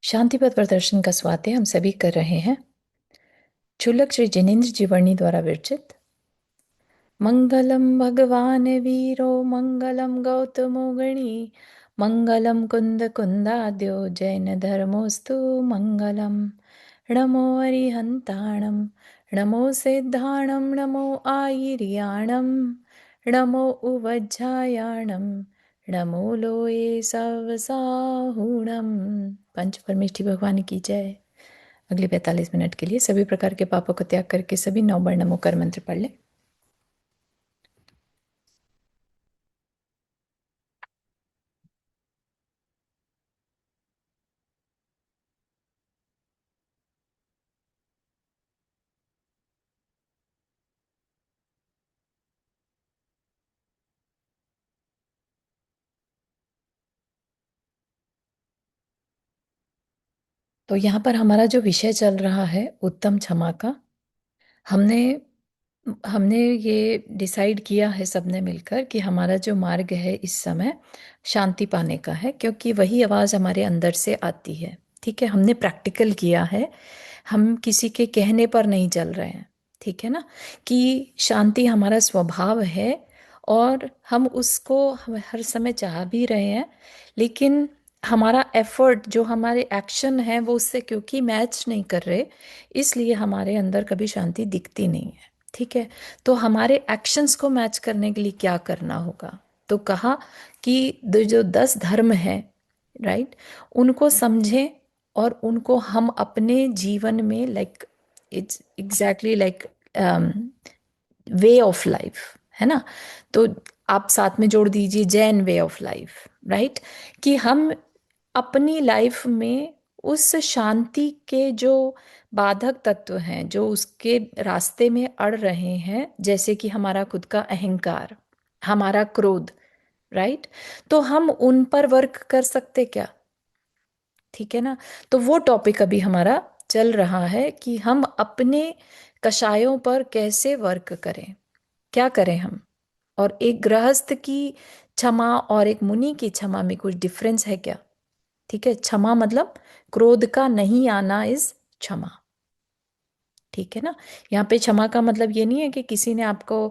शांतिपथ प्रदर्शन का स्वाध्याय हम सभी कर रहे हैं। क्षुल्लक श्री जिनेन्द्र जी वर्णी द्वारा विरचित। मंगलम भगवान वीरो मंगलम गौतमो गणी मंगलम कुंद कुंदाद्यो जैन धर्मोस्तु मंगलम। नमो अरिहंताणम नमो सिद्धाणम नमो आयर्याणम नमो उवज्झायाणम नमो लोये सवसाहुणम। पंच परमेष्ठी भगवान की जय। अगले 45 मिनट के लिए सभी प्रकार के पापों को त्याग करके सभी 9 बार नमो कर मंत्र पढ़ लें। तो यहाँ पर हमारा जो विषय चल रहा है उत्तम क्षमा का, हमने हमने ये डिसाइड किया है सबने मिलकर कि हमारा जो मार्ग है इस समय शांति पाने का है, क्योंकि वही आवाज़ हमारे अंदर से आती है। ठीक है, हमने प्रैक्टिकल किया है, हम किसी के कहने पर नहीं चल रहे हैं। ठीक है ना, कि शांति हमारा स्वभाव है और हम उसको हर समय चाह भी रहे हैं, लेकिन हमारा एफर्ट जो हमारे एक्शन है वो उससे क्योंकि मैच नहीं कर रहे, इसलिए हमारे अंदर कभी शांति दिखती नहीं है। ठीक है, तो हमारे एक्शंस को मैच करने के लिए क्या करना होगा? तो कहा कि जो 10 धर्म है, राइट, उनको समझें और उनको हम अपने जीवन में like it's exactly like way of life, है ना। तो आप साथ में जोड़ दीजिए Jain way of life, right, कि हम अपनी लाइफ में उस शांति के जो बाधक तत्व हैं, जो उसके रास्ते में अड़ रहे हैं, जैसे कि हमारा खुद का अहंकार, हमारा क्रोध, राइट, तो हम उन पर वर्क कर सकते क्या? ठीक है ना। तो वो टॉपिक अभी हमारा चल रहा है कि हम अपने कषायों पर कैसे वर्क करें, क्या करें हम। और एक गृहस्थ की क्षमा और एक मुनि की क्षमा में कुछ डिफरेंस है क्या? ठीक है, क्षमा मतलब क्रोध का नहीं आना इज क्षमा। ठीक है ना, यहाँ पे क्षमा का मतलब ये नहीं है कि किसी ने आपको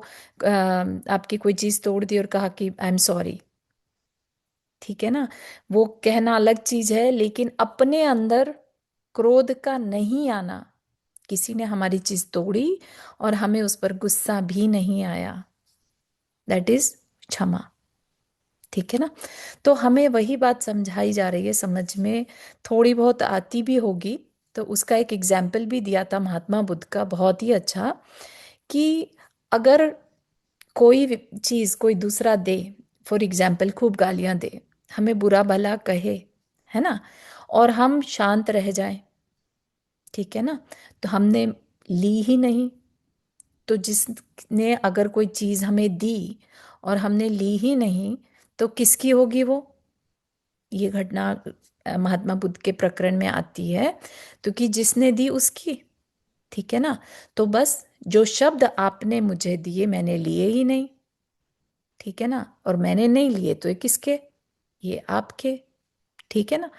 आपकी कोई चीज तोड़ दी और कहा कि आई एम सॉरी। ठीक है ना, वो कहना अलग चीज है, लेकिन अपने अंदर क्रोध का नहीं आना, किसी ने हमारी चीज तोड़ी और हमें उस पर गुस्सा भी नहीं आया, दैट इज क्षमा। ठीक है ना, तो हमें वही बात समझाई जा रही है, समझ में थोड़ी बहुत आती भी होगी। तो उसका एक एग्जाम्पल भी दिया था महात्मा बुद्ध का, बहुत ही अच्छा, कि अगर कोई चीज कोई दूसरा दे, फॉर एग्जाम्पल खूब गालियां दे, हमें बुरा भला कहे, है ना, और हम शांत रह जाएं, ठीक है ना, तो हमने ली ही नहीं। तो जिसने अगर कोई चीज हमें दी और हमने ली ही नहीं, तो किसकी होगी वो? ये घटना महात्मा बुद्ध के प्रकरण में आती है, तो कि जिसने दी उसकी। ठीक है ना, तो बस जो शब्द आपने मुझे दिए मैंने लिए ही नहीं। ठीक है ना, और मैंने नहीं लिए तो ये किसके? ये आपके। ठीक है ना,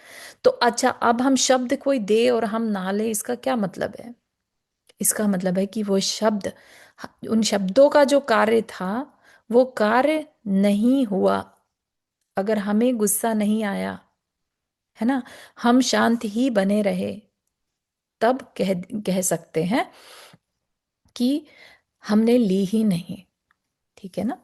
तो अच्छा, अब हम शब्द कोई दे और हम ना ले, इसका क्या मतलब है? इसका मतलब है कि वो शब्द, उन शब्दों का जो कार्य था वो कार्य नहीं हुआ। अगर हमें गुस्सा नहीं आया, है ना, हम शांत ही बने रहे, तब कह सकते हैं कि हमने ली ही नहीं। ठीक है ना,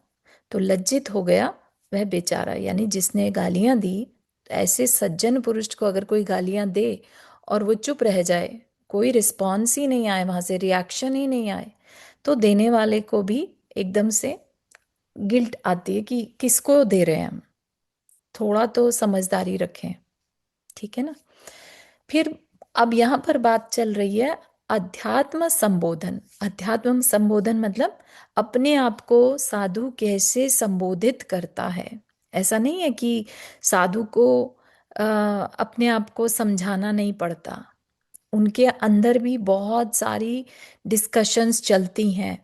तो लज्जित हो गया वह बेचारा, यानी जिसने गालियां दी। ऐसे सज्जन पुरुष को अगर कोई गालियां दे और वो चुप रह जाए, कोई रिस्पॉन्स ही नहीं आए, वहां से रिएक्शन ही नहीं आए, तो देने वाले को भी एकदम से गिल्ट आती है कि किसको दे रहे हैं हम, थोड़ा तो समझदारी रखें। ठीक है ना, फिर अब यहाँ पर बात चल रही है अध्यात्म संबोधन। अध्यात्म संबोधन मतलब अपने आप को साधु कैसे संबोधित करता है। ऐसा नहीं है कि साधु को अपने आप को समझाना नहीं पड़ता, उनके अंदर भी बहुत सारी डिस्कशंस चलती हैं।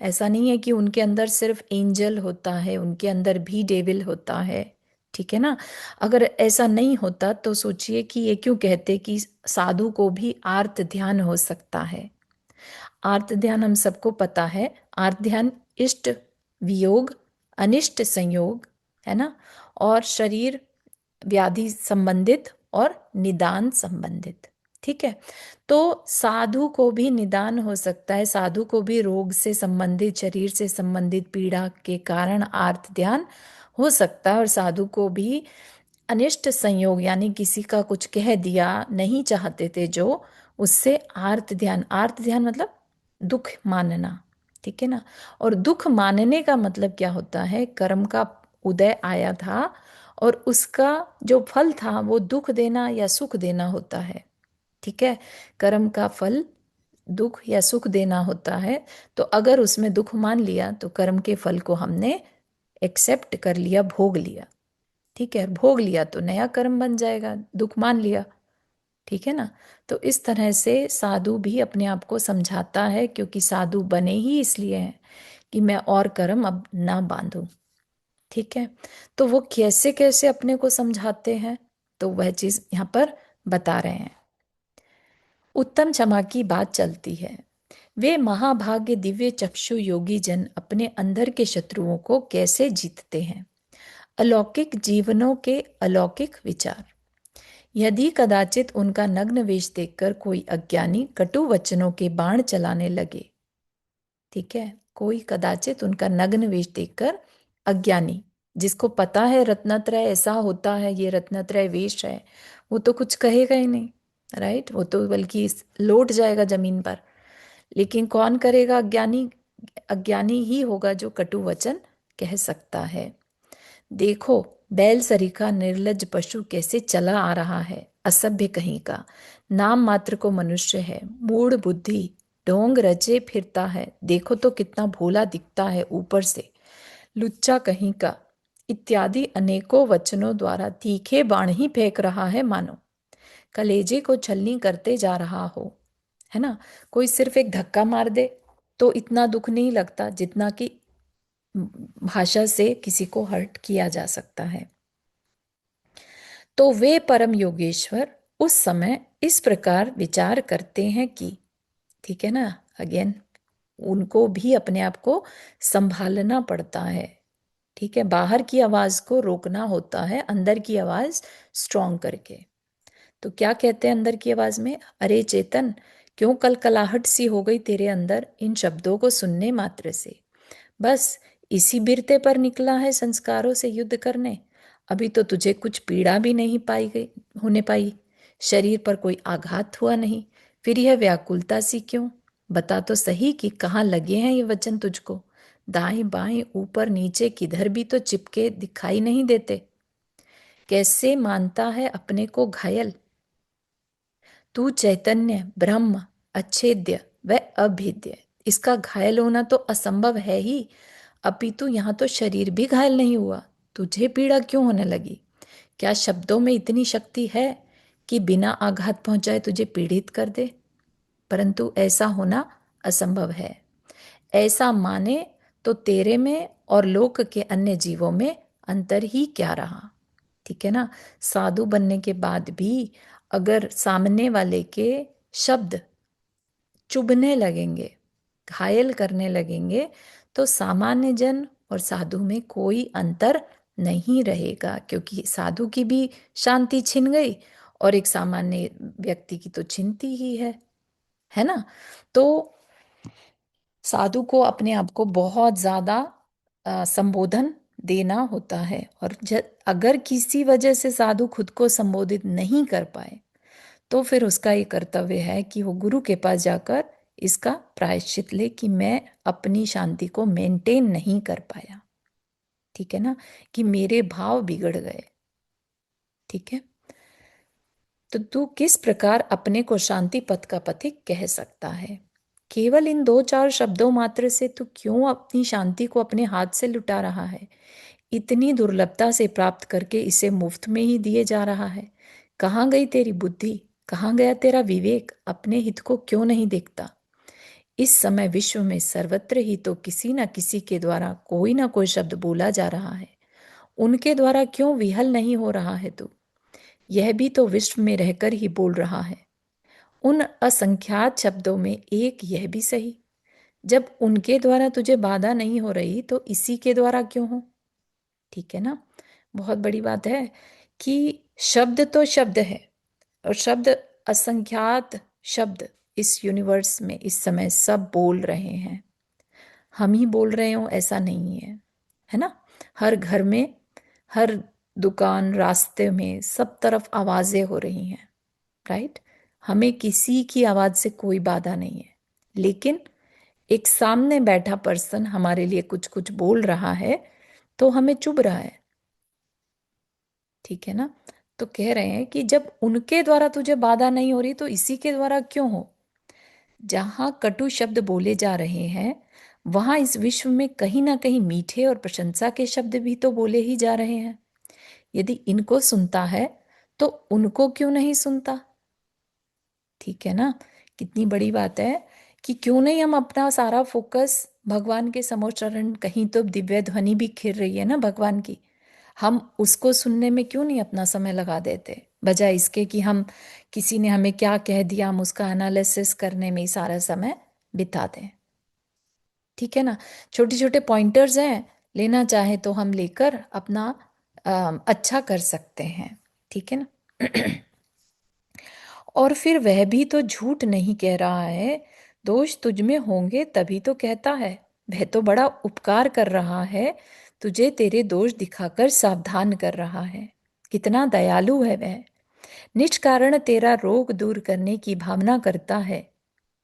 ऐसा नहीं है कि उनके अंदर सिर्फ एंजल होता है, उनके अंदर भी डेविल होता है। ठीक है ना। अगर ऐसा नहीं होता तो सोचिए कि ये क्यों कहते कि साधु को भी आर्त ध्यान हो सकता है। आर्त ध्यान हम सबको पता है, आर्त ध्यान इष्ट वियोग, अनिष्ट संयोग, है ना, और शरीर व्याधि संबंधित और निदान संबंधित। ठीक है, तो साधु को भी निदान हो सकता है, साधु को भी रोग से संबंधित, शरीर से संबंधित पीड़ा के कारण आर्त ध्यान हो सकता है, और साधु को भी अनिष्ट संयोग यानी किसी का कुछ कह दिया, नहीं चाहते थे जो, उससे आर्त ध्यान, आर्त ध्यान मतलब दुख मानना। ठीक है ना। और दुख मानने का मतलब क्या होता है, कर्म का उदय आया था और उसका जो फल था वो दुख देना या सुख देना होता है। ठीक है, कर्म का फल दुख या सुख देना होता है। तो अगर उसमें दुख मान लिया तो कर्म के फल को हमने एक्सेप्ट कर लिया, भोग लिया। ठीक है, भोग लिया तो नया कर्म बन जाएगा, दुख मान लिया। ठीक है ना। तो इस तरह से साधु भी अपने आप को समझाता है, क्योंकि साधु बने ही इसलिए हैं कि मैं और कर्म अब ना बांधूं। ठीक है, तो वो कैसे कैसे अपने को समझाते हैं, तो वह चीज यहाँ पर बता रहे हैं। उत्तम क्षमा की बात चलती है। वे महाभाग्य दिव्य चक्षु योगी जन अपने अंदर के शत्रुओं को कैसे जीतते हैं। अलौकिक जीवनों के अलौकिक विचार। यदि कदाचित उनका नग्न वेश देखकर कोई अज्ञानी कटु वचनों के बाण चलाने लगे। ठीक है, कोई कदाचित उनका नग्न वेश देखकर अज्ञानी, जिसको पता है रत्नत्रय ऐसा होता है, ये रत्नत्रय वेश है, वो तो कुछ कहेगा ही नहीं, राइट, वो तो बल्कि लौट जाएगा जमीन पर। लेकिन कौन करेगा, अज्ञानी, अज्ञानी ही होगा जो कटु वचन कह सकता है। देखो बैल सरीखा निर्लज पशु कैसे चला आ रहा है, असभ्य कहीं का, नाम मात्र को मनुष्य है, मूढ़ बुद्धि, ढोंग रचे फिरता है, देखो तो कितना भोला दिखता है ऊपर से, लुच्चा कहीं का, इत्यादि अनेकों वचनों द्वारा तीखे बाण ही फेंक रहा है, मानो कलेजे को छलनी करते जा रहा हो। है ना, कोई सिर्फ एक धक्का मार दे तो इतना दुख नहीं लगता जितना कि भाषा से किसी को हर्ट किया जा सकता है। तो वे परम योगेश्वर उस समय इस प्रकार विचार करते हैं कि, ठीक है ना, अगेन उनको भी अपने आप को संभालना पड़ता है। ठीक है, बाहर की आवाज को रोकना होता है, अंदर की आवाज स्ट्रॉन्ग करके। तो क्या कहते हैं अंदर की आवाज में, अरे चेतन, क्यों कलकलाहट सी हो गई तेरे अंदर इन शब्दों को सुनने मात्र से। बस इसी बिरते पर निकला है संस्कारों से युद्ध करने। अभी तो तुझे कुछ पीड़ा भी नहीं पाई गई होने पाई, शरीर पर कोई आघात हुआ नहीं, फिर यह व्याकुलता सी क्यों। बता तो सही कि कहाँ लगे हैं ये वचन तुझको, दाएं बाएं ऊपर नीचे किधर भी तो चिपके दिखाई नहीं देते। कैसे मानता है अपने को घायल, तू चैतन्य ब्रह्म अच्छेद्य व अभेद्य। इसका घायल होना तो असंभव है ही, अपितु यहाँ तो शरीर भी घायल नहीं हुआ, तुझे पीड़ा क्यों होने लगी। क्या शब्दों में इतनी शक्ति है कि बिना आघात पहुंचाए तुझे पीड़ित कर दे। परंतु ऐसा होना असंभव है। ऐसा माने तो तेरे में और लोक के अन्य जीवों में अंतर ही क्या रहा। ठीक है ना, साधु बनने के बाद भी अगर सामने वाले के शब्द चुभने लगेंगे, घायल करने लगेंगे, तो सामान्य जन और साधु में कोई अंतर नहीं रहेगा, क्योंकि साधु की भी शांति छिन गई और एक सामान्य व्यक्ति की तो छिनती ही है ना। तो साधु को अपने आप को बहुत ज्यादा संबोधन देना होता है, और अगर किसी वजह से साधु खुद को संबोधित नहीं कर पाए तो फिर उसका ये कर्तव्य है कि वो गुरु के पास जाकर इसका प्रायश्चित ले कि मैं अपनी शांति को मेंटेन नहीं कर पाया। ठीक है ना, कि मेरे भाव बिगड़ गए। ठीक है, तो तू किस प्रकार अपने को शांति पथ का पथिक कह सकता है। केवल इन दो चार शब्दों मात्र से तू क्यों अपनी शांति को अपने हाथ से लुटा रहा है, इतनी दुर्लभता से प्राप्त करके इसे मुफ्त में ही दिए जा रहा है। कहाँ गई तेरी बुद्धि, कहाँ गया तेरा विवेक, अपने हित को क्यों नहीं देखता। इस समय विश्व में सर्वत्र ही तो किसी न किसी के द्वारा कोई ना कोई शब्द बोला जा रहा है, उनके द्वारा क्यों विहल नहीं हो रहा है तू? यह भी तो विश्व में रहकर ही बोल रहा है। उन असंख्यात शब्दों में एक यह भी सही, जब उनके द्वारा तुझे बाधा नहीं हो रही तो इसी के द्वारा क्यों हो? ठीक है ना। बहुत बड़ी बात है कि शब्द तो शब्द है, और शब्द असंख्यात शब्द इस यूनिवर्स में इस समय सब बोल रहे हैं। हम ही बोल रहे हो ऐसा नहीं है ना। हर घर में, हर दुकान, रास्ते में, सब तरफ आवाजें हो रही हैं, राइट। हमें किसी की आवाज से कोई बाधा नहीं है, लेकिन एक सामने बैठा पर्सन हमारे लिए कुछ कुछ बोल रहा है तो हमें चुभ रहा है। ठीक है ना। तो कह रहे हैं कि जब उनके द्वारा तुझे बाधा नहीं हो रही तो इसी के द्वारा क्यों हो? जहां कटु शब्द बोले जा रहे हैं, वहां इस विश्व में कहीं ना कहीं मीठे और प्रशंसा के शब्द भी तो बोले ही जा रहे हैं। यदि इनको सुनता है तो उनको क्यों नहीं सुनता? ठीक है ना। कितनी बड़ी बात है कि क्यों नहीं हम अपना सारा फोकस भगवान के समोच्चरण, कहीं तो दिव्य ध्वनि भी खिर रही है ना भगवान की, हम उसको सुनने में क्यों नहीं अपना समय लगा देते, बजाय इसके कि हम किसी ने हमें क्या कह दिया हम उसका एनालिसिस करने में ही सारा समय बिता दें। ठीक है ना। छोटे छोटे पॉइंटर्स हैं, लेना चाहे तो हम लेकर अपना अच्छा कर सकते हैं। ठीक है ना। और फिर वह भी तो झूठ नहीं कह रहा है, दोष तुझ में होंगे तभी तो कहता है। वह तो बड़ा उपकार कर रहा है, तुझे तेरे दोष दिखाकर सावधान कर रहा है। कितना दयालु है वह, निष्कारण तेरा रोग दूर करने की भावना करता है।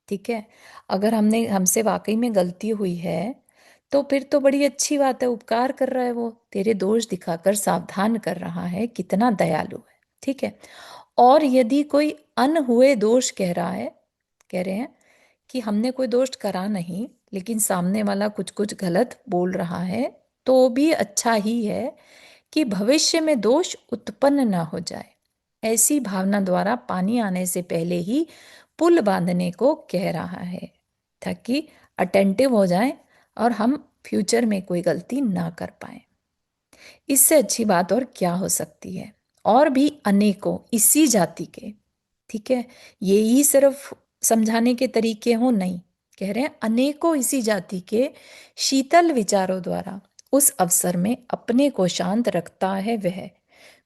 ठीक है। अगर हमने हमसे वाकई में गलती हुई है तो फिर तो बड़ी अच्छी बात है, उपकार कर रहा है वो, तेरे दोष दिखाकर सावधान कर रहा है, कितना दयालु है। ठीक है। और यदि कोई अनहुए दोष कह रहा है, कह रहे हैं कि हमने कोई दोष करा नहीं लेकिन सामने वाला कुछ कुछ गलत बोल रहा है, तो भी अच्छा ही है कि भविष्य में दोष उत्पन्न ना हो जाए। ऐसी भावना द्वारा पानी आने से पहले ही पुल बांधने को कह रहा है, ताकि अटेंटिव हो जाए और हम फ्यूचर में कोई गलती ना कर पाए। इससे अच्छी बात और क्या हो सकती है? और भी अनेकों इसी जाति के, ठीक है, ये ही सिर्फ समझाने के तरीके हो नहीं, कह रहे हैं अनेकों इसी जाति के शीतल विचारों द्वारा उस अवसर में अपने को शांत रखता है वह,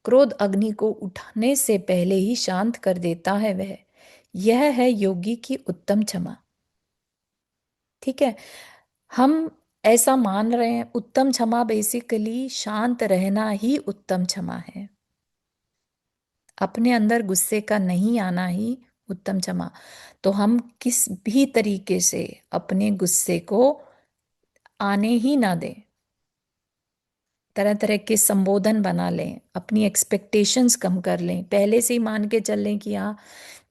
क्रोध अग्नि को उठाने से पहले ही शांत कर देता है वह। यह है योगी की उत्तम क्षमा। ठीक है। हम ऐसा मान रहे हैं उत्तम क्षमा बेसिकली शांत रहना ही उत्तम क्षमा है, अपने अंदर गुस्से का नहीं आना ही उत्तम क्षमा। तो हम किस भी तरीके से अपने गुस्से को आने ही ना दें, तरह तरह के संबोधन बना लें, अपनी एक्सपेक्टेशंस कम कर लें, पहले से ही मान के चल लें कि हाँ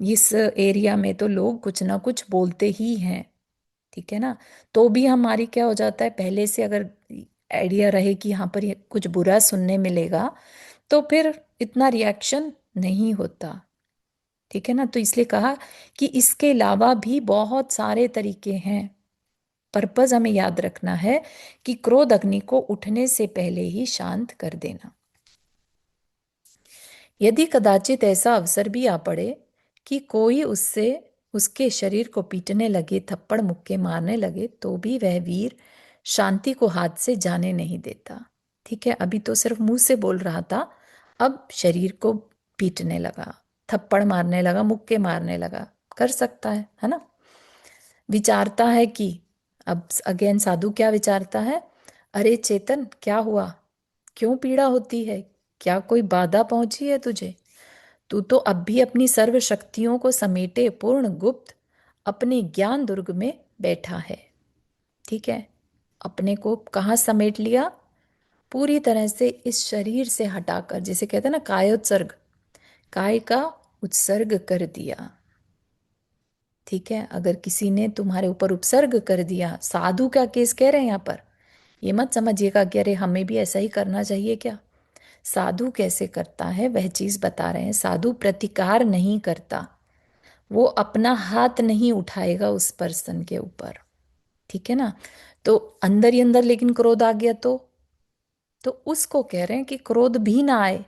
इस एरिया में तो लोग कुछ ना कुछ बोलते ही हैं। ठीक है ना। तो भी हमारी क्या हो जाता है, पहले से अगर आइडिया रहे कि यहाँ पर ये कुछ बुरा सुनने मिलेगा तो फिर इतना रिएक्शन नहीं होता। ठीक है ना। तो इसलिए कहा कि इसके अलावा भी बहुत सारे तरीके हैं। पर्पज हमें याद रखना है कि क्रोध अग्नि को उठने से पहले ही शांत कर देना। यदि कदाचित ऐसा अवसर भी आ पड़े कि कोई उससे उसके शरीर को पीटने लगे, थप्पड़ मुक्के मारने लगे, तो भी वह वीर शांति को हाथ से जाने नहीं देता। ठीक है। अभी तो सिर्फ मुंह से बोल रहा था, अब शरीर को पीटने लगा, थप्पड़ मारने लगा, मुक्के मारने लगा, कर सकता है ना। विचारता है कि, अब अगेन साधु क्या विचारता है, अरे चेतन क्या हुआ, क्यों पीड़ा होती है, क्या कोई बाधा पहुंची है तुझे? तू तो अब भी अपनी सर्व शक्तियों को समेटे पूर्ण गुप्त अपने ज्ञान दुर्ग में बैठा है। ठीक है। अपने को कहाँ समेट लिया? पूरी तरह से इस शरीर से हटाकर, जिसे कहते हैं ना कायोत्सर्ग, काय का उत्सर्ग कर दिया। ठीक है। अगर किसी ने तुम्हारे ऊपर उपसर्ग कर दिया, साधु का केस कह रहे हैं यहाँ पर, ये मत समझिएगा कि अरे हमें भी ऐसा ही करना चाहिए क्या। साधु कैसे करता है वह चीज बता रहे हैं। साधु प्रतिकार नहीं करता, वो अपना हाथ नहीं उठाएगा उस पर्सन के ऊपर। ठीक है ना। तो अंदर ही अंदर लेकिन क्रोध आ गया तो तो उसको कह रहे हैं कि क्रोध भी ना आए।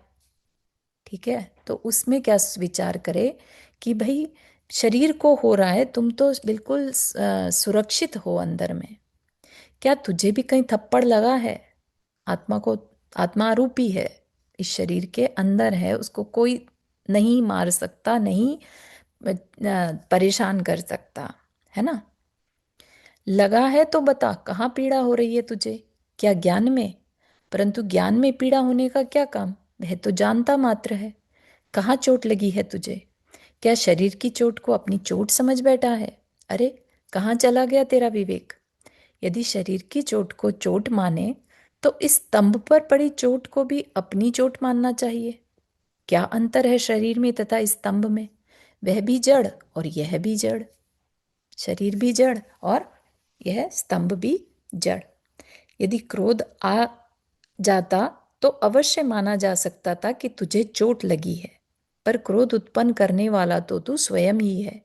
ठीक है, तो उसमें क्या विचार करे कि भाई शरीर को हो रहा है, तुम तो बिल्कुल सुरक्षित हो अंदर में। क्या तुझे भी कहीं थप्पड़ लगा है? आत्मा को, आत्मा आरूपी है, इस शरीर के अंदर है, उसको कोई नहीं मार सकता, नहीं परेशान कर सकता, है ना? लगा है तो बता कहाँ पीड़ा हो रही है तुझे? क्या ज्ञान में? परंतु ज्ञान में पीड़ा होने का क्या काम? वह तो जानता मात्र है। कहाँ चोट लगी है तुझे? क्या शरीर की चोट को अपनी चोट समझ बैठा है? अरे, कहाँ चला गया तेरा विवेक? यदि शरीर की चोट को चोट माने तो इस स्तंभ पर पड़ी चोट को भी अपनी चोट मानना चाहिए। क्या अंतर है शरीर में तथा इस स्तंभ में? वह भी जड़ और यह भी जड़। शरीर भी जड़ और यह स्तंभ भी जड़। यदि क्रोध आ जाता तो अवश्य माना जा सकता था कि तुझे चोट लगी है, पर क्रोध उत्पन्न करने वाला तो तू स्वयं ही है।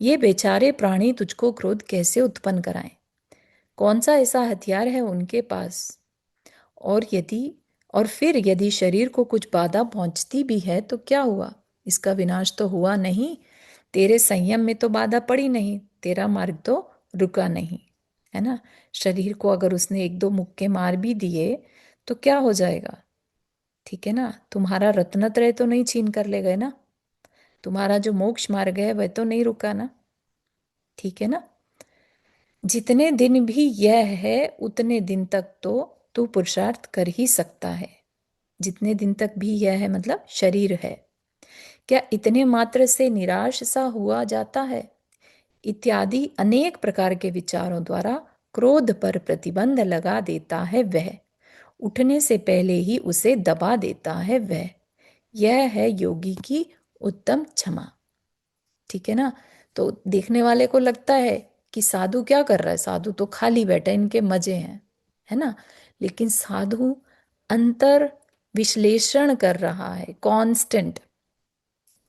ये बेचारे प्राणी तुझको क्रोध कैसे उत्पन्न कराएं? कौन सा ऐसा हथियार है उनके पास? और यदि और फिर यदि शरीर को कुछ बाधा पहुंचती भी है तो क्या हुआ? इसका विनाश तो हुआ नहीं। तेरे संयम में तो बाधा पड़ी नहीं, तेरा मार्ग तो रुका नहीं, है ना? शरीर को अगर उसने एक दो मुक्के मार भी दिए तो क्या हो जाएगा? ठीक है ना? तुम्हारा रत्नत्रय तो नहीं छीन कर ले गए ना? तुम्हारा जो मोक्ष मार्ग है वह तो नहीं रुका ना? ठीक है ना? जितने दिन भी यह है उतने दिन तक तो तू पुरुषार्थ कर ही सकता है। जितने दिन तक भी यह है मतलब शरीर है। क्या इतने मात्र से निराश सा हुआ जाता है? इत्यादि अनेक प्रकार के विचारों द्वारा क्रोध पर प्रतिबंध लगा देता है वह, उठने से पहले ही उसे दबा देता है वह। यह है योगी की उत्तम क्षमा। ठीक है ना? तो देखने वाले को लगता है कि साधु क्या कर रहा है, साधु तो खाली बैठा है, इनके मजे हैं, है ना? लेकिन साधु अंतर विश्लेषण कर रहा है कांस्टेंट,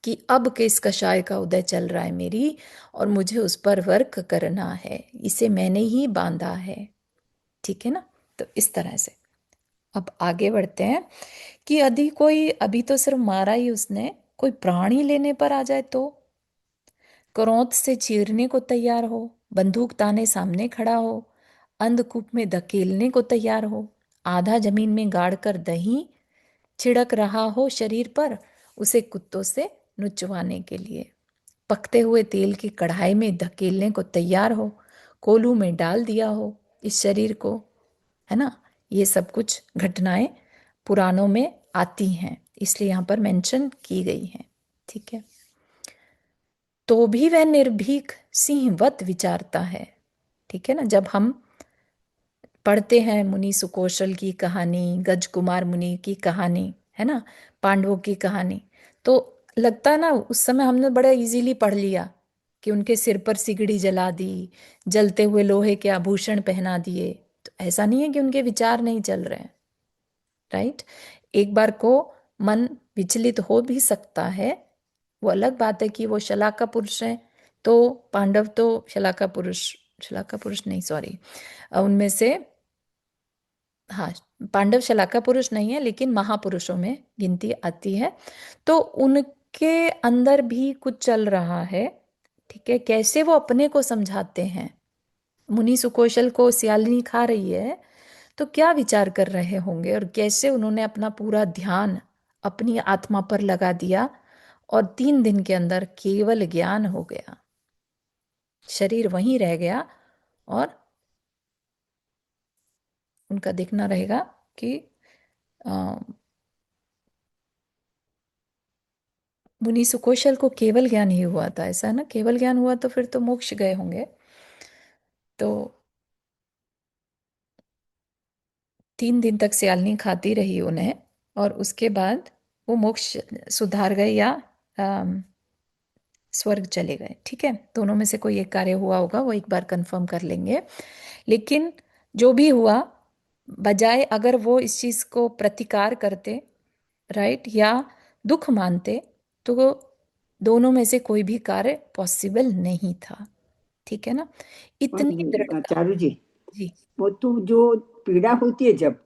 कि अब किस कषाय का उदय चल रहा है मेरी, और मुझे उस पर वर्क करना है, इसे मैंने ही बांधा है। ठीक है ना? तो इस तरह से अब आगे बढ़ते हैं कि यदि कोई, अभी तो सिर्फ मारा ही उसने, कोई प्राणी लेने पर आ जाए तो क्रोध से चीरने को तैयार हो, बंदूक ताने सामने खड़ा हो, अंधकूप में धकेलने को तैयार हो, आधा जमीन में गाड़ कर दही छिड़क रहा हो शरीर पर, उसे कुत्तों से नुचवाने के लिए, पकते हुए तेल की कढ़ाई में धकेलने को तैयार हो, कोलू में डाल दिया हो इस शरीर को, है ना? ये सब कुछ घटनाएं पुराणों में आती हैं, इसलिए यहाँ पर मेंशन की गई हैं। ठीक है? तो भी वह निर्भीक सिंहवत विचारता है। ठीक है ना? जब हम पढ़ते हैं मुनि सुकौशल की कहानी, गज कुमार मुनि की कहानी, है ना, पांडवों की कहानी, तो लगता है ना उस समय हमने बड़ा इजीली पढ़ लिया कि उनके सिर पर सिगड़ी जला दी, जलते हुए लोहे के आभूषण पहना दिए। तो ऐसा नहीं है कि उनके विचार नहीं चल रहे हैं, राइट? एक बार को मन विचलित हो भी सकता है। वो अलग बात है कि वो शलाका पुरुष है, तो पांडव तो शलाका पुरुष, शलाका पुरुष नहीं, सॉरी, उनमें से, हाँ, पांडव शलाका पुरुष नहीं है लेकिन महापुरुषों में गिनती आती है। तो उनके अंदर भी कुछ चल रहा है। ठीक है? कैसे वो अपने को समझाते हैं? मुनि सुकौशल को सियालिनी खा रही है तो क्या विचार कर रहे होंगे, और कैसे उन्होंने अपना पूरा ध्यान अपनी आत्मा पर लगा दिया, और 3 दिन के अंदर केवल ज्ञान हो गया, शरीर वहीं रह गया। और उनका देखना रहेगा कि अ, मुनि सुकौशल को केवल ज्ञान ही हुआ था, ऐसा है ना? केवल ज्ञान हुआ तो फिर तो मोक्ष गए होंगे। तो 3 दिन तक सियालनी खाती रही उन्हें, और उसके बाद वो मोक्ष सुधार गए या अम, स्वर्ग चले गए। ठीक है? दोनों में से कोई एक कार्य हुआ होगा, वो एक बार कंफर्म कर लेंगे। लेकिन जो भी हुआ, बजाय अगर वो इस चीज को प्रतिकार करते, राइट, या दुख मानते, तो वो दोनों में से कोई भी कार्य पॉसिबल नहीं था। ठीक है ना? इतनी और दृढ़ता। चारू जी, जी। वो तो जो पीड़ा होती है जब,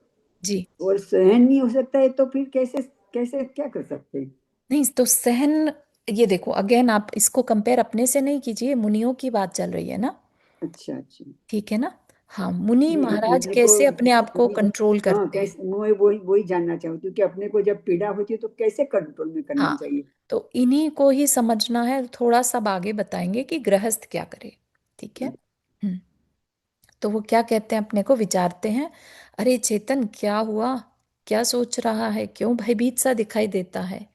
जी। और सहन नहीं हो सकता है तो फिर कैसे, कैसे क्या कर सकते हैं? नहीं तो सहन, ये देखो अगेन आप इसको कंपेयर अपने से नहीं कीजिए, मुनियों की बात चल रही है ना। अच्छा अच्छा। ठीक है ना। हाँ, मुनि नहीं महाराज अपने को, कैसे अपने आप को नहीं, कंट्रोल हाँ करते हैं। कैसे, मैं वही वही जानना चाहूँ कि अपने को जब पीड़ा होती है तो कैसे कंट्रोल में करना हाँ, चाहिए? तो इन्हीं को ही समझना है, थोड़ा सा अब आगे बताएंगे कि गृहस्थ क्या करे। ठीक है। हम्म। तो वो क्या कहते हैं, अपने को विचारते हैं, अरे चेतन क्या हुआ, क्या सोच रहा है, क्यों भयभीत सा दिखाई देता है,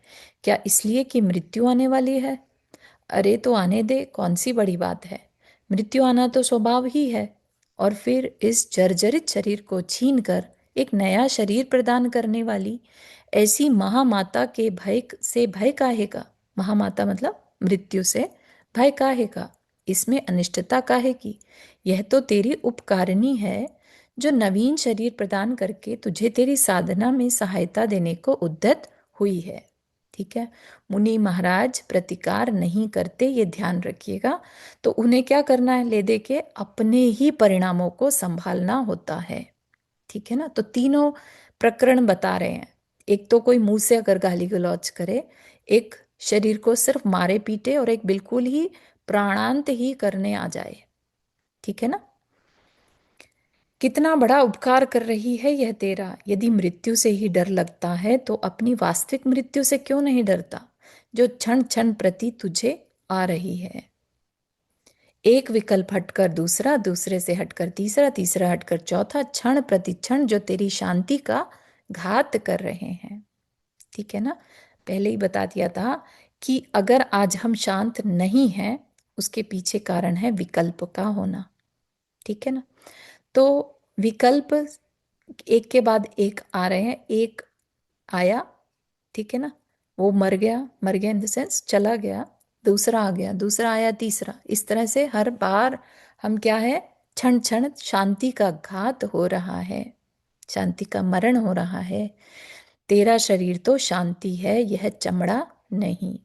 क्या इसलिए कि मृत्यु आने वाली है। अरे तो आने दे, कौन सी बड़ी बात है, मृत्यु आना तो स्वभाव ही है। और फिर इस जर्जरित शरीर को छीन कर एक नया शरीर प्रदान करने वाली ऐसी महामाता के भय से भय काहे का। महामाता मतलब मृत्यु से भय काहे का, इसमें अनिष्टता काहे की। यह तो तेरी उपकारिणी है, जो नवीन शरीर प्रदान करके तुझे तेरी साधना में सहायता देने को उद्यत हुई है। ठीक है। मुनि महाराज प्रतिकार नहीं करते, ये ध्यान रखिएगा। तो उन्हें क्या करना है, ले दे के अपने ही परिणामों को संभालना होता है। ठीक है ना। तो तीनों प्रकरण बता रहे हैं। एक तो कोई मुंह से अगर गाली गलौज करे, एक शरीर को सिर्फ मारे पीटे, और एक बिल्कुल ही प्राणांत ही करने आ जाए। ठीक है ना। कितना बड़ा उपकार कर रही है यह तेरा। यदि मृत्यु से ही डर लगता है तो अपनी वास्तविक मृत्यु से क्यों नहीं डरता, जो क्षण क्षण प्रति तुझे आ रही है। एक विकल्प हटकर दूसरा, दूसरे से हटकर तीसरा, तीसरा हटकर चौथा, क्षण प्रति क्षण जो तेरी शांति का घात कर रहे हैं। ठीक है ना। पहले ही बता दिया था कि अगर आज हम शांत नहीं हैं, उसके पीछे कारण है विकल्प का होना। ठीक है ना। तो विकल्प एक के बाद एक आ रहे हैं। एक आया, ठीक है ना, वो मर गया, मर गया इन द सेंस चला गया। दूसरा आ गया, दूसरा आया, तीसरा, इस तरह से हर बार हम क्या है, क्षण क्षण शांति का घात हो रहा है, शांति का मरण हो रहा है। तेरा शरीर तो शांति है, यह चमड़ा नहीं।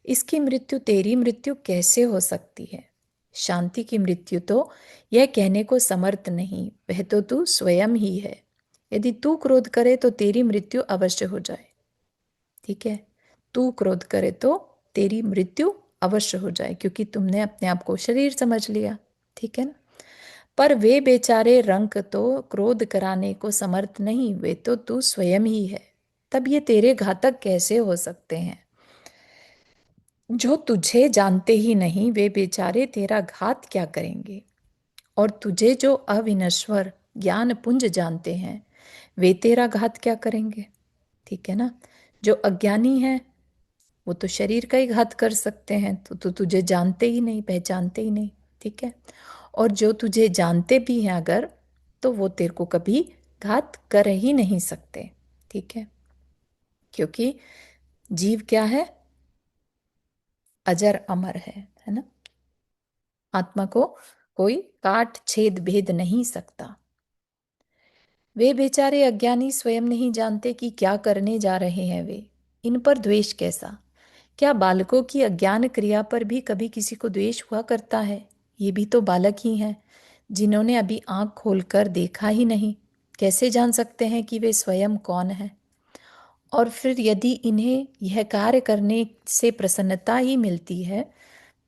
इसकी मृत्यु तेरी मृत्यु कैसे हो सकती है। शांति की मृत्यु तो यह कहने को समर्थ नहीं, वह तो तू स्वयं ही है। यदि तू क्रोध करे तो तेरी मृत्यु अवश्य हो जाए। ठीक है। तू क्रोध करे तो तेरी मृत्यु अवश्य हो जाए, क्योंकि तुमने अपने आप को शरीर समझ लिया। ठीक है ना। पर वे बेचारे रंक तो क्रोध कराने को समर्थ नहीं, वे तो तू स्वयं ही है। तब ये तेरे घातक कैसे हो सकते हैं। जो तुझे जानते ही नहीं, वे बेचारे तेरा घात क्या करेंगे। और तुझे जो अविनश्वर ज्ञान पुंज जानते हैं, वे तेरा घात क्या करेंगे। ठीक है ना। जो अज्ञानी है वो तो शरीर का ही घात कर सकते हैं, तो तुझे जानते ही नहीं, पहचानते ही नहीं। ठीक है। और जो तुझे जानते भी हैं अगर, तो वो तेरे को कभी घात कर ही नहीं सकते। ठीक है। क्योंकि जीव क्या है, अजर अमर है ना। आत्मा को कोई काट छेद भेद नहीं सकता। वे बेचारे अज्ञानी स्वयं नहीं जानते कि क्या करने जा रहे हैं वे। इन पर द्वेष कैसा। क्या बालकों की अज्ञान क्रिया पर भी कभी किसी को द्वेष हुआ करता है। ये भी तो बालक ही हैं, जिन्होंने अभी आंख खोलकर देखा ही नहीं, कैसे जान सकते हैं कि वे स्वयं कौन है। और फिर यदि इन्हें यह कार्य करने से प्रसन्नता ही मिलती है,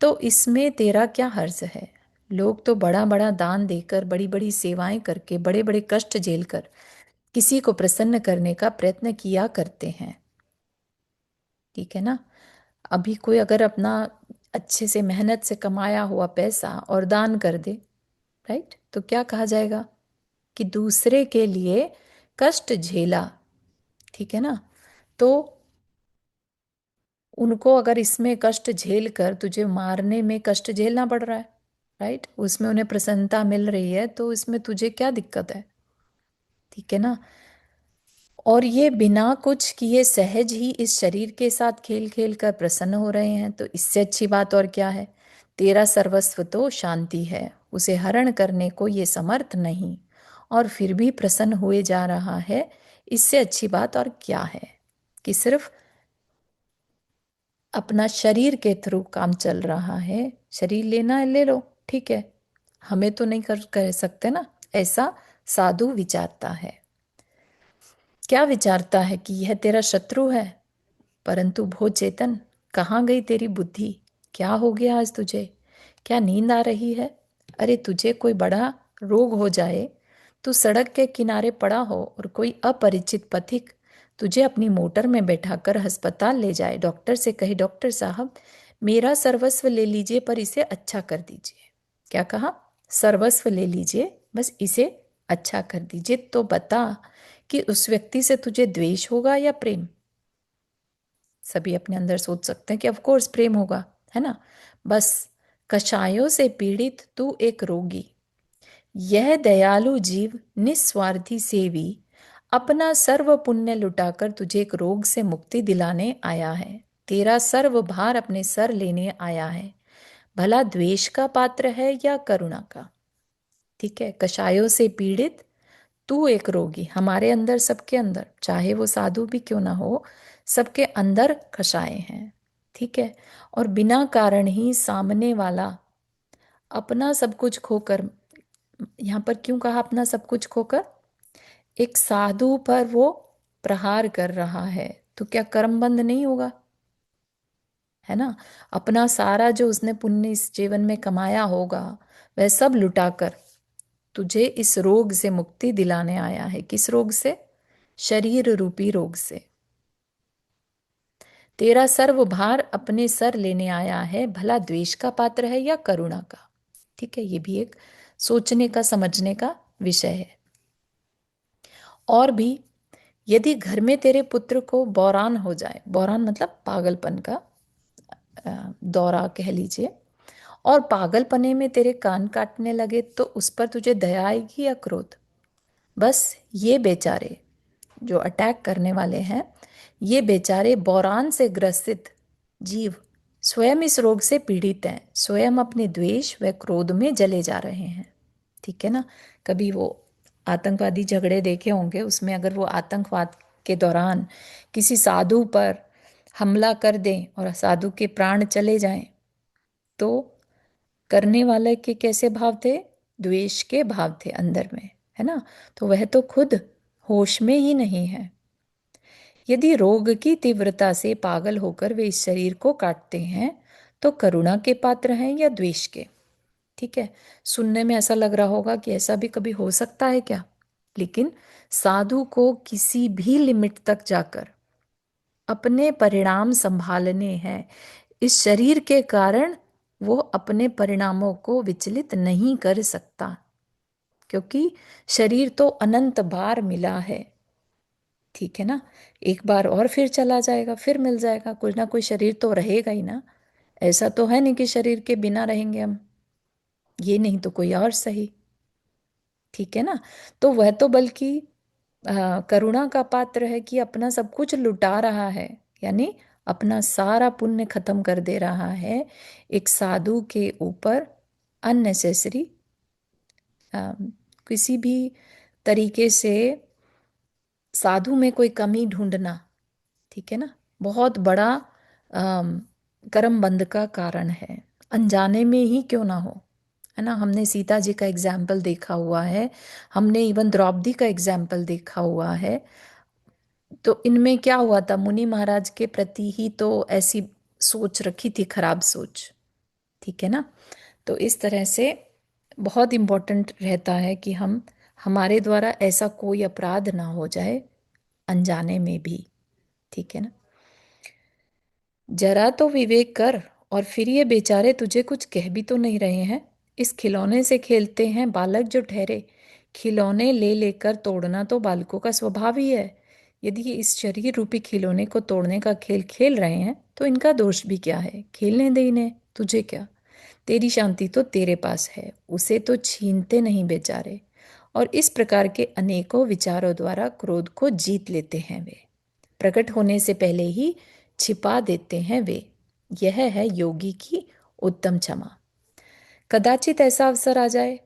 तो इसमें तेरा क्या हर्ज है। लोग तो बड़ा बड़ा दान देकर, बड़ी बड़ी सेवाएं करके, बड़े बड़े कष्ट झेलकर किसी को प्रसन्न करने का प्रयत्न किया करते हैं। ठीक है ना। अभी कोई अगर अपना अच्छे से मेहनत से कमाया हुआ पैसा और दान कर दे, राइट, तो क्या कहा जाएगा कि दूसरे के लिए कष्ट झेला। ठीक है ना। तो उनको अगर इसमें कष्ट झेल कर तुझे मारने में कष्ट झेलना पड़ रहा है, राइट, उसमें उन्हें प्रसन्नता मिल रही है, तो इसमें तुझे क्या दिक्कत है। ठीक है ना। और ये बिना कुछ किए सहज ही इस शरीर के साथ खेल खेल कर प्रसन्न हो रहे हैं, तो इससे अच्छी बात और क्या है। तेरा सर्वस्व तो शांति है, उसे हरण करने को ये समर्थ नहीं, और फिर भी प्रसन्न हुए जा रहा है। इससे अच्छी बात और क्या है कि सिर्फ अपना शरीर के थ्रू काम चल रहा है। शरीर लेना है ले लो, ठीक है, हमें तो नहीं कर सकते ना, ऐसा साधु विचारता है। क्या विचारता है कि यह तेरा शत्रु है? परंतु भो चेतन, कहाँ गई तेरी बुद्धि? क्या हो गया आज तुझे? क्या नींद आ रही है? अरे तुझे कोई बड़ा रोग हो जाए, तू सड़क के किनारे पड़ा हो और कोई अपरिचित पथिक तुझे अपनी मोटर में बैठाकर अस्पताल ले जाए, डॉक्टर से कहे, डॉक्टर साहब मेरा सर्वस्व ले लीजिए पर इसे अच्छा कर दीजिए। क्या कहा? सर्वस्व ले लीजिए, बस इसे अच्छा कर दीजिए। तो बता कि उस व्यक्ति से तुझे द्वेष होगा या प्रेम? सभी अपने अंदर सोच सकते हैं कि ऑफ कोर्स प्रेम होगा, है ना। बस, कषायों से पीड़ित तू एक रोगी, यह दयालु जीव निस्वार्थी सेवी अपना सर्व पुण्य लुटाकर तुझे एक रोग से मुक्ति दिलाने आया है। तेरा सर्व भार अपने सर लेने आया है। भला द्वेष का पात्र है या करुणा का? ठीक है, कषायों से पीड़ित तू एक रोगी। हमारे अंदर, सबके अंदर, चाहे वो साधु भी क्यों ना हो, सबके अंदर कषाय हैं। ठीक है। और बिना कारण ही सामने वाला अपना सब कुछ खोकर, यहां पर क्यों कहा अपना सब कुछ खोकर? एक साधु पर वो प्रहार कर रहा है, तो क्या कर्म बंद नहीं होगा? है ना। अपना सारा जो उसने पुण्य इस जीवन में कमाया होगा वह सब लुटाकर तुझे इस रोग से मुक्ति दिलाने आया है। किस रोग से? शरीर रूपी रोग से। तेरा सर्व भार अपने सर लेने आया है, भला द्वेष का पात्र है या करुणा का? ठीक है, ये भी एक सोचने का, समझने का विषय है। और भी, यदि घर में तेरे पुत्र को बौरान हो जाए, बौरान मतलब पागलपन का दौरा कह लीजिए, और पागलपने में तेरे कान काटने लगे, तो उस पर तुझे दया आएगी या क्रोध? बस, ये बेचारे जो अटैक करने वाले हैं, ये बेचारे बौरान से ग्रसित जीव स्वयं इस रोग से पीड़ित हैं, स्वयं अपने द्वेष व क्रोध में जले जा रहे हैं। ठीक है ना। कभी वो आतंकवादी झगड़े देखे होंगे, उसमें अगर वो आतंकवाद के दौरान किसी साधु पर हमला कर दें और साधु के प्राण चले जाएं, तो करने वाले के कैसे भाव थे? द्वेष के भाव थे अंदर में, है ना। तो वह तो खुद होश में ही नहीं है। यदि रोग की तीव्रता से पागल होकर वे इस शरीर को काटते हैं, तो करुणा के पात्र हैं या द्वेष के? ठीक है। सुनने में ऐसा लग रहा होगा कि ऐसा भी कभी हो सकता है क्या? लेकिन साधु को किसी भी लिमिट तक जाकर अपने परिणाम संभालने हैं। इस शरीर के कारण वो अपने परिणामों को विचलित नहीं कर सकता, क्योंकि शरीर तो अनंत बार मिला है। ठीक है ना। एक बार और फिर चला जाएगा, फिर मिल जाएगा, कोई ना कोई शरीर तो रहेगा ही ना। ऐसा तो है नहीं कि शरीर के बिना रहेंगे हम, ये नहीं तो कोई और सही। ठीक है ना। तो वह तो बल्कि करुणा का पात्र है कि अपना सब कुछ लुटा रहा है, यानी अपना सारा पुण्य खत्म कर दे रहा है एक साधु के ऊपर। अननेसेसरी किसी भी तरीके से साधु में कोई कमी ढूंढना, ठीक है ना, बहुत बड़ा अम, कर्म बंध का कारण है, अनजाने में ही क्यों ना हो। है ना। हमने सीता जी का एग्जाम्पल देखा हुआ है, हमने इवन द्रौपदी का एग्जाम्पल देखा हुआ है। तो इनमें क्या हुआ था? मुनि महाराज के प्रति ही तो ऐसी सोच रखी थी, खराब सोच। ठीक है ना। तो इस तरह से बहुत इम्पोर्टेंट रहता है कि हम, हमारे द्वारा ऐसा कोई अपराध ना हो जाए अनजाने में भी। ठीक है ना। जरा तो विवेक कर, और फिर ये बेचारे तुझे कुछ कह भी तो नहीं रहे हैं। इस खिलौने से खेलते हैं बालक जो ठहरे, खिलौने ले लेकर तोड़ना तो बालकों का स्वभाव ही है। यदि ये इस शरीर रूपी खिलौने को तोड़ने का खेल खेल रहे हैं, तो इनका दोष भी क्या है? खेलने दे इन्हें, तुझे क्या। तेरी शांति तो तेरे पास है, उसे तो छीनते नहीं बेचारे। और इस प्रकार के अनेकों विचारों द्वारा क्रोध को जीत लेते हैं वे, प्रकट होने से पहले ही छिपा देते हैं वे। यह है योगी की उत्तम क्षमा। कदाचित ऐसा अवसर आ जाए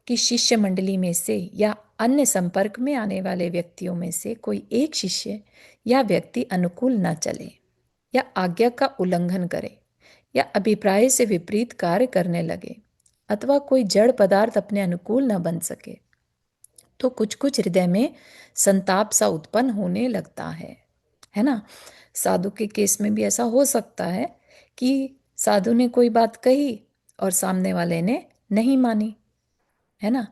कि शिष्य मंडली में से या अन्य संपर्क में आने वाले व्यक्तियों में से कोई एक शिष्य या व्यक्ति अनुकूल न चले, या आज्ञा का उल्लंघन करे, या अभिप्राय से विपरीत कार्य करने लगे, अथवा कोई जड़ पदार्थ अपने अनुकूल न बन सके, तो कुछ कुछ हृदय में संताप सा उत्पन्न होने लगता है ना। साधु के केस में भी ऐसा हो सकता है कि साधु ने कोई बात कही और सामने वाले ने नहीं मानी, है ना,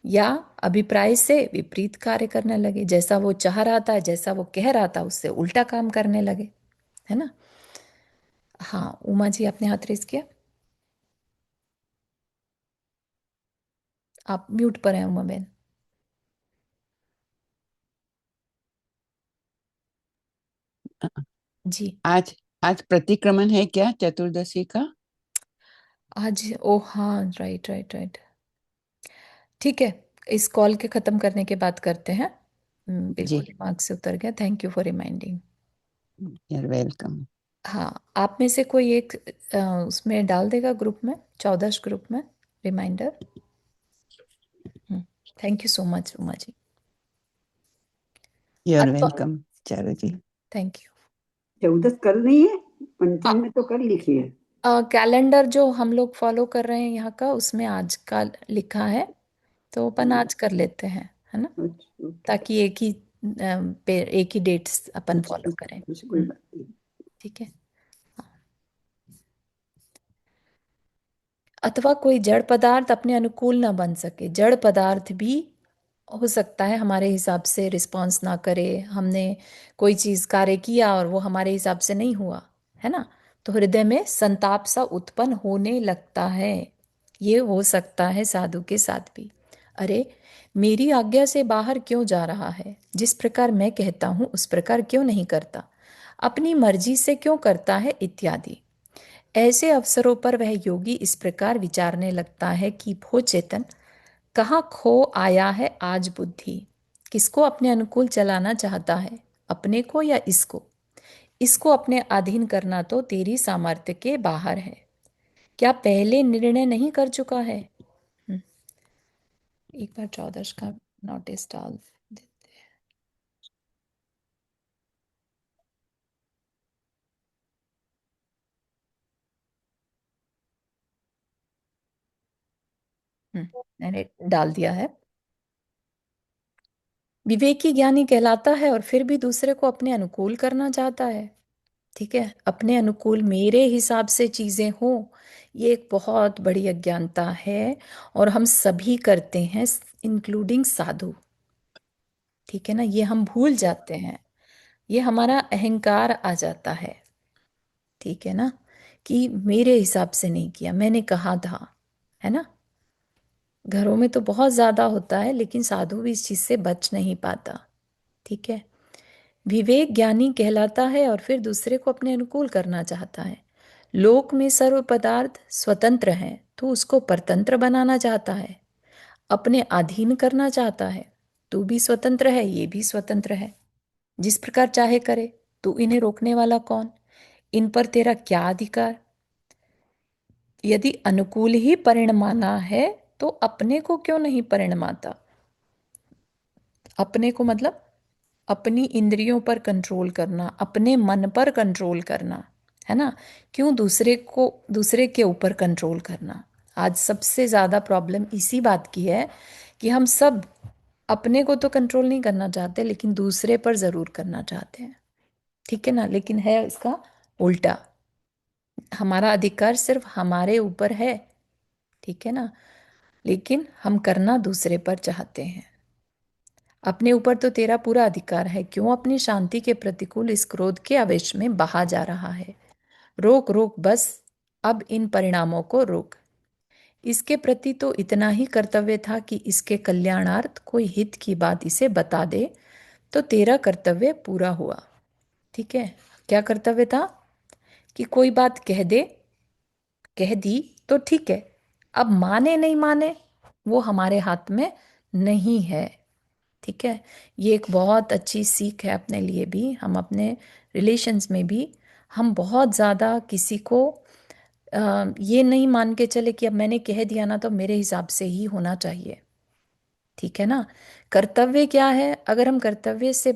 या अभिप्राय से विपरीत कार्य करने लगे, जैसा वो चाह रहा था, जैसा वो कह रहा था, उससे उल्टा काम करने लगे, है ना। हाँ, उमा जी, आपने हाथ रेस किया। आप म्यूट पर हैं उमा बहन। जी। आज आज प्रतिक्रमण है क्या चतुर्दशी का? आज, ओ हाँ, राइट राइट राइट। ठीक है, इस कॉल के खत्म करने के बाद करते हैं। जी, बिल्कुल दिमाग से उतर गया, thank you for reminding. You're welcome. हाँ, आप में से कोई एक उसमें डाल देगा ग्रुप में, 14 ग्रुप में, reminder. Thank you so much Uma ji. You're अथवा, वेलकम। चलो जी। Thank you. 14 कल नहीं है, पंचांग में तो कल लिखी है। कैलेंडर जो हम लोग फॉलो कर रहे हैं यहाँ का, उसमें आज का लिखा है, तो अपन आज कर लेते हैं, है ना, अच्छा, ओके। ताकि एक ही डेट्स अपन अच्छा फॉलो अच्छा, करें। अच्छा, कोई बात नहीं। ठीक है। अथवा कोई जड़ पदार्थ अपने अनुकूल ना बन सके, जड़ पदार्थ भी हो सकता है हमारे हिसाब से रिस्पॉन्स ना करे, हमने कोई चीज कार्य किया और वो हमारे हिसाब से नहीं हुआ, है ना, तो हृदय में संताप सा उत्पन्न होने लगता है। ये हो सकता है साधु के साथ भी। अरे, मेरी आज्ञा से बाहर क्यों जा रहा है, जिस प्रकार मैं कहता हूं उस प्रकार क्यों नहीं करता, अपनी मर्जी से क्यों करता है, इत्यादि। ऐसे अवसरों पर वह योगी इस प्रकार विचारने लगता है कि भो चेतन, कहाँ खो आया है आज बुद्धि, किसको अपने अनुकूल चलाना चाहता है, अपने को या इसको, इसको अपने अधीन करना तो तेरी सामर्थ्य के बाहर है। क्या पहले निर्णय नहीं कर चुका है। हम्म, एक बार 14 का नोटिस डाल देते हैं। मैंने डाल दिया है। विवेकी ज्ञानी कहलाता है और फिर भी दूसरे को अपने अनुकूल करना चाहता है। ठीक है, अपने अनुकूल मेरे हिसाब से चीजें हों, ये एक बहुत बड़ी अज्ञानता है, और हम सभी करते हैं, इंक्लूडिंग साधु। ठीक है ना, ये हम भूल जाते हैं, ये हमारा अहंकार आ जाता है। ठीक है ना, कि मेरे हिसाब से नहीं किया, मैंने कहा था, है ना। घरों में तो बहुत ज्यादा होता है, लेकिन साधु भी इस चीज से बच नहीं पाता। ठीक है, विवेक ज्ञानी कहलाता है और फिर दूसरे को अपने अनुकूल करना चाहता है। लोक में सर्व पदार्थ स्वतंत्र हैं, तो उसको परतंत्र बनाना चाहता है, अपने अधीन करना चाहता है। तू भी स्वतंत्र है, ये भी स्वतंत्र है, जिस प्रकार चाहे करे, तू इन्हें रोकने वाला कौन, इन पर तेरा क्या अधिकार। यदि अनुकूल ही परिणमाना है, तो अपने को क्यों नहीं परिणमाता। अपने को मतलब अपनी इंद्रियों पर कंट्रोल करना, अपने मन पर कंट्रोल करना, है ना। क्यों दूसरे के ऊपर कंट्रोल करना। आज सबसे ज्यादा प्रॉब्लम इसी बात की है कि हम सब अपने को तो कंट्रोल नहीं करना चाहते, लेकिन दूसरे पर जरूर करना चाहते हैं। ठीक है ना, लेकिन है इसका उल्टा, हमारा अधिकार सिर्फ हमारे ऊपर है। ठीक है ना, लेकिन हम करना दूसरे पर चाहते हैं। अपने ऊपर तो तेरा पूरा अधिकार है, क्यों अपनी शांति के प्रतिकूल इस क्रोध के आवेश में बहा जा रहा है। रोक रोक बस, अब इन परिणामों को रोक। इसके प्रति तो इतना ही कर्तव्य था कि इसके कल्याणार्थ कोई हित की बात इसे बता दे, तो तेरा कर्तव्य पूरा हुआ। ठीक है, क्या कर्तव्य था, कि कोई बात कह दे, कह दी तो ठीक है, अब माने नहीं माने वो हमारे हाथ में नहीं है। ठीक है, ये एक बहुत अच्छी सीख है अपने लिए भी, हम अपने रिलेशंस में भी, हम बहुत ज़्यादा किसी को ये नहीं मान के चले कि अब मैंने कह दिया ना, तो मेरे हिसाब से ही होना चाहिए। ठीक है ना, कर्तव्य क्या है, अगर हम कर्तव्य से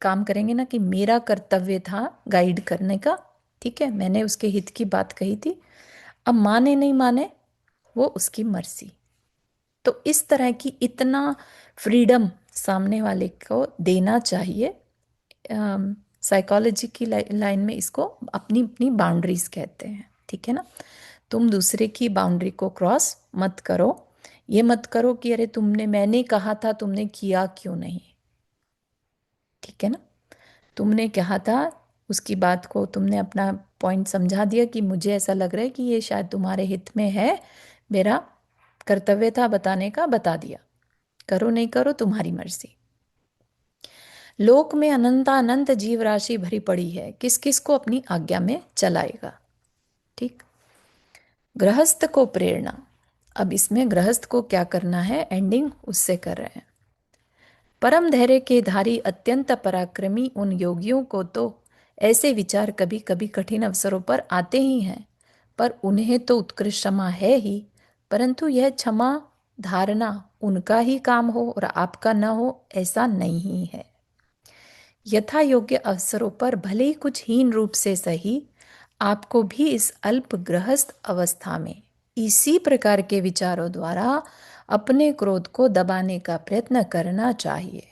काम करेंगे ना, कि मेरा कर्तव्य था गाइड करने का, ठीक है, मैंने उसके हित की बात कही थी, अब माने नहीं माने वो उसकी मर्जी। तो इस तरह की इतना फ्रीडम सामने वाले को देना चाहिए। साइकोलॉजी की लाइन में इसको अपनी अपनी बाउंड्रीज कहते हैं, ठीक है ना। तुम दूसरे की बाउंड्री को क्रॉस मत करो। ये मत करो कि अरे मैंने कहा था, तुमने किया क्यों नहीं, ठीक है ना। तुमने कहा था, उसकी बात को तुमने अपना पॉइंट समझा दिया कि मुझे ऐसा लग रहा है कि ये शायद तुम्हारे हित में है, मेरा कर्तव्य था बताने का, बता दिया। करो नहीं करो तुम्हारी मर्जी। लोक में अनंत जीव राशि भरी पड़ी है, किस किस को अपनी आज्ञा में चलाएगा, ठीक। गृहस्थ को प्रेरणा। अब इसमें गृहस्थ को क्या करना है, एंडिंग उससे कर रहे हैं। परम धैर्य के धारी अत्यंत पराक्रमी उन योगियों को तो ऐसे विचार कभी कभी कठिन अवसरों पर आते ही हैं, पर उन्हें तो उत्कृष्ट क्षमा है ही, परंतु यह क्षमा धारणा उनका ही काम हो और आपका न हो, ऐसा नहीं है। यथा योग्य अवसरों पर भले ही कुछ हीन रूप से सही, आपको भी इस अल्प गृहस्थ अवस्था में इसी प्रकार के विचारों द्वारा अपने क्रोध को दबाने का प्रयत्न करना चाहिए,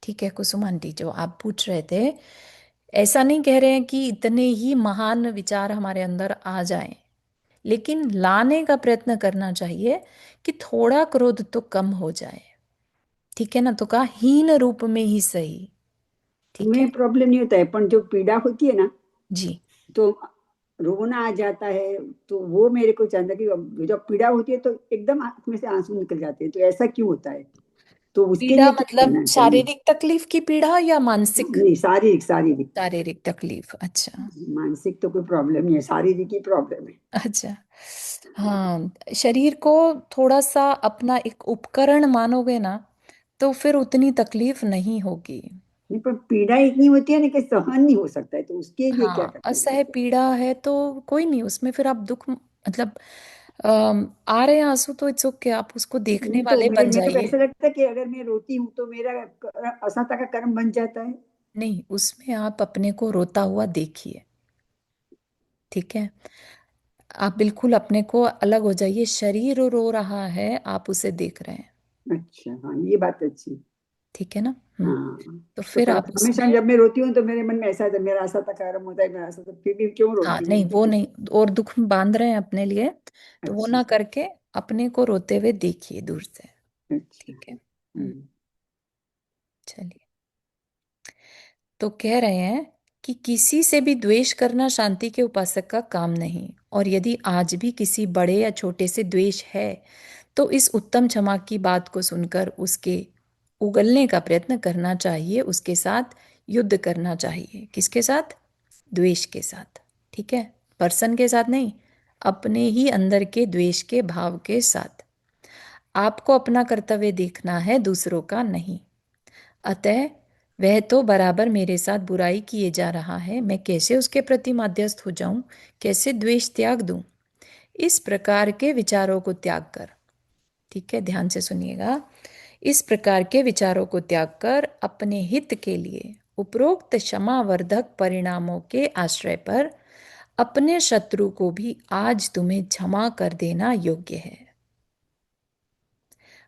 ठीक है। कुसुम आंटी, जो आप पूछ रहे थे, ऐसा नहीं कह रहे हैं कि इतने ही महान विचार हमारे अंदर आ जाएं, लेकिन लाने का प्रयत्न करना चाहिए कि थोड़ा क्रोध तो कम हो जाए, ठीक है ना। तो कहा हीन रूप में ही सही, ठीक है हमें प्रॉब्लम नहीं होता है, पर जो पीड़ा होती है ना, जी। तो रोना आ जाता है। तो वो मेरे को चाहिए कि जब पीड़ा होती है तो एकदम आंख में से आंसू निकल जाते हैं, तो ऐसा क्यों होता है? तो उसके पीड़ा लिए क्या मतलब करना चाहिए? शारीरिक तकलीफ की पीड़ा या मानसिक? नहीं, शारीरिक शारीरिक। शारीरिक तकलीफ, अच्छा। मानसिक तो कोई प्रॉब्लम नहीं है, शारीरिक ही प्रॉब्लम है। अच्छा, हाँ। शरीर को थोड़ा सा अपना एक उपकरण मानोगे ना, तो फिर उतनी तकलीफ नहीं होगी। नहीं, पर पीड़ा इतनी होती है ना कि सहन नहीं हो सकता है, तो उसके लिए क्या हाँ, करना असह्य चाहिए? पीड़ा है तो कोई नहीं, उसमें फिर आप दुख मतलब आ रहे हैं आंसू तो इट्स ओके, आप उसको देखने नहीं, तो वाले बन मेरे को जाइए। ऐसा लगता है कि अगर मैं रोती हूँ तो मेरा असहता का कर्म बन जाता है। नहीं, उसमें आप अपने को रोता हुआ देखिए, ठीक है। आप बिल्कुल अपने को अलग हो जाइए, शरीर रो रहा है, आप उसे देख रहे हैं, अच्छा, हाँ, ये बात अच्छी। ठीक है ना। हाँ, तो तो फिर आप हमेशा उसमें, जब मैं रोती हूँ तो मेरे मन में ऐसा है, मेरा असहता का कर्म होता है, मेरा असहता, फिर भी क्यों हाँ रोती हूँ? नहीं वो नहीं, और दुख बांध रहे हैं अपने लिए, तो वो अच्छा, ना करके अपने को रोते हुए देखिए दूर से, अच्छा। ठीक है। हम्म। चलिए, तो कह रहे हैं कि किसी से भी द्वेष करना शांति के उपासक का काम नहीं, और यदि आज भी किसी बड़े या छोटे से द्वेष है, तो इस उत्तम क्षमा की बात को सुनकर उसके उगलने का प्रयत्न करना चाहिए, उसके साथ युद्ध करना चाहिए। किसके साथ? द्वेष के साथ, ठीक है। पर्सन के साथ नहीं, अपने ही अंदर के द्वेष के भाव के साथ। आपको अपना कर्तव्य देखना है, दूसरों का नहीं। अतः वह तो बराबर मेरे साथ बुराई किए जा रहा है, मैं कैसे उसके प्रति मध्यस्थ हो जाऊं, कैसे द्वेष त्याग दूं। इस प्रकार के विचारों को त्याग कर, ठीक है, ध्यान से सुनिएगा, इस प्रकार के विचारों को त्याग कर अपने हित के लिए उपरोक्त क्षमावर्धक परिणामों के आश्रय पर अपने शत्रु को भी आज तुम्हें क्षमा कर देना योग्य है।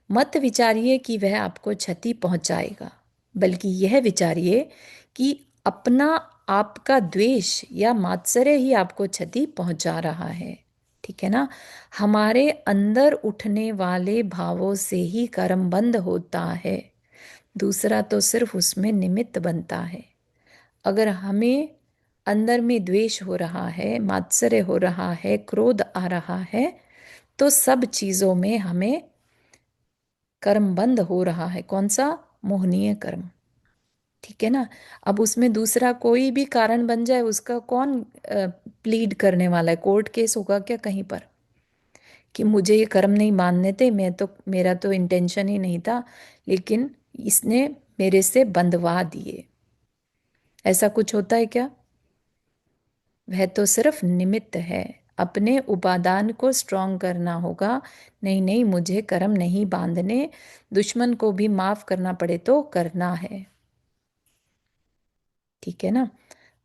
मत विचारिए कि वह आपको क्षति पहुंचाएगा, बल्कि यह विचारिए कि अपना आपका द्वेष या मात्सर्य ही आपको क्षति पहुंचा रहा है, ठीक है ना। हमारे अंदर उठने वाले भावों से ही कर्म बंद होता है, दूसरा तो सिर्फ उसमें निमित्त बनता है। अगर हमें अंदर में द्वेष हो रहा है, मात्सर्य हो रहा है, क्रोध आ रहा है, तो सब चीजों में हमें कर्म बंद हो रहा है। कौन सा? मोहनीय कर्म, ठीक है ना। अब उसमें दूसरा कोई भी कारण बन जाए, उसका कौन प्लीड करने वाला है? कोर्ट केस होगा क्या कहीं पर कि मुझे ये कर्म नहीं मानने थे, मैं तो, मेरा तो इंटेंशन ही नहीं था, लेकिन इसने मेरे से बंधवा दिए। ऐसा कुछ होता है क्या? वह तो सिर्फ निमित्त है। अपने उपादान को स्ट्रांग करना होगा। नहीं नहीं, मुझे कर्म नहीं बांधने, दुश्मन को भी माफ करना पड़े तो करना है, ठीक है ना।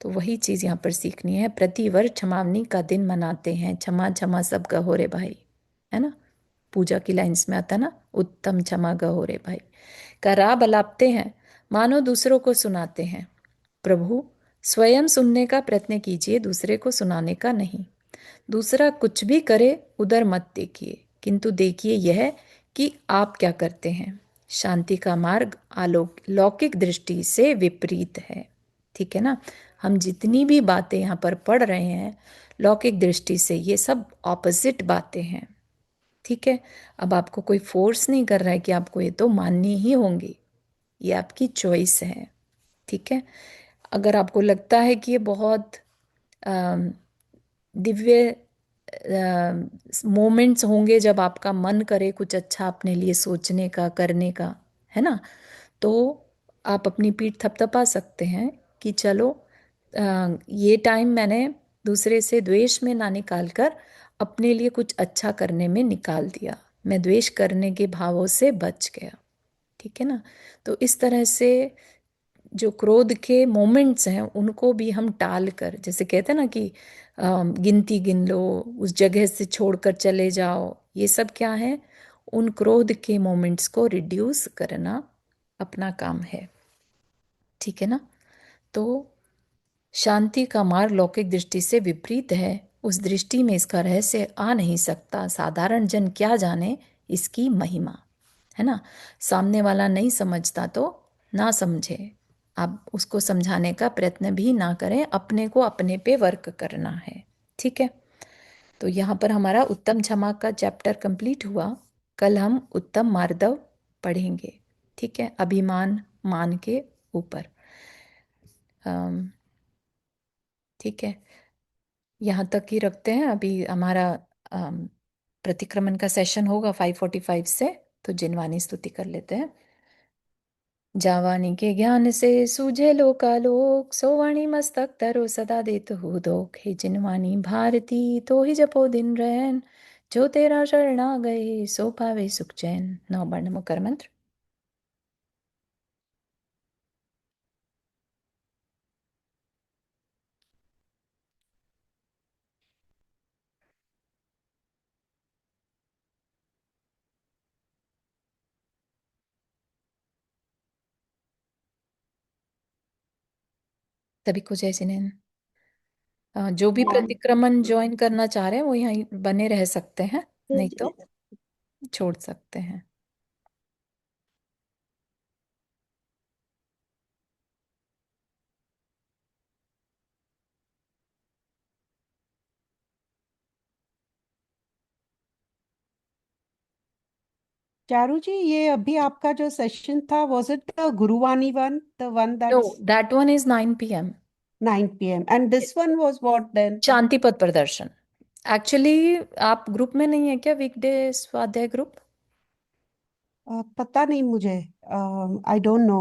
तो वही चीज यहाँ पर सीखनी है। प्रतिवर्ष क्षमावनी का दिन मनाते हैं, क्षमा क्षमा सब कहो रे भाई, है ना। पूजा की लाइंस में आता है ना, उत्तम क्षमा गहोरे भाई का राब अलापते हैं, मानो दूसरों को सुनाते हैं। प्रभु, स्वयं सुनने का प्रयत्न कीजिए, दूसरे को सुनाने का नहीं। दूसरा कुछ भी करे उधर मत देखिए, किंतु देखिए यह कि आप क्या करते हैं। शांति का मार्ग आलोक लौकिक दृष्टि से विपरीत है। ठीक है ना, हम जितनी भी बातें यहाँ पर पढ़ रहे हैं लौकिक दृष्टि से ये सब ऑपोजिट बातें हैं। ठीक है, अब आपको कोई फोर्स नहीं कर रहा है कि आपको ये तो माननी ही होंगी, ये आपकी चॉइस है। ठीक है, अगर आपको लगता है कि ये बहुत अम, दिव्य मोमेंट्स होंगे जब आपका मन करे कुछ अच्छा अपने लिए सोचने का, करने का, है ना, तो आप अपनी पीठ थपथपा सकते हैं कि चलो ये टाइम मैंने दूसरे से द्वेष में ना निकाल कर अपने लिए कुछ अच्छा करने में निकाल दिया, मैं द्वेष करने के भावों से बच गया। ठीक है ना, तो इस तरह से जो क्रोध के मोमेंट्स हैं उनको भी हम टाल कर, जैसे कहते हैं ना कि गिनती गिन लो, उस जगह से छोड़कर चले जाओ, ये सब क्या है, उन क्रोध के मोमेंट्स को रिड्यूस करना अपना काम है। ठीक है ना, तो शांति का मार्ग लौकिक दृष्टि से विपरीत है, उस दृष्टि में इसका रहस्य आ नहीं सकता, साधारण जन क्या जाने इसकी महिमा। है ना, सामने वाला नहीं समझता तो ना समझे, आप उसको समझाने का प्रयत्न भी ना करें, अपने को अपने पे वर्क करना है। ठीक है, तो यहाँ पर हमारा उत्तम क्षमा का चैप्टर कंप्लीट हुआ। कल हम उत्तम मार्दव पढ़ेंगे। ठीक है, अभिमान मान के ऊपर। ठीक है, यहाँ तक ही रखते हैं। अभी हमारा अम, प्रतिक्रमण का सेशन होगा 5:45 से, तो जिनवानी स्तुति कर लेते हैं। जावानी के ज्ञान से सूझे लोकालोक, सोवाणी मस्तक तरो सदा देत हो दोख। हे जिनवानी भारती तो ही जपो दिन रैन, जो तेरा शरण आ गए सो पावे सुख चैन। नौ वर्ण मुकर मंत्र। सभी को जय जिनेन्द्र। जो भी हाँ, प्रतिक्रमण ज्वाइन करना चाह रहे हैं वो यहाँ बने रह सकते हैं, नहीं तो छोड़ सकते हैं। चारू जी, ये अभी आपका जो सेशन था, was it the Guruvani one, the one no, that's that one is 9 p.m. 9 p.m. and this one was what then? शांति पथ प्रदर्शन। एक्चुअली आप ग्रुप में नहीं है क्या, वीकडे स्वाध्याय ग्रुप? पता नहीं मुझे, आई डोंट नो।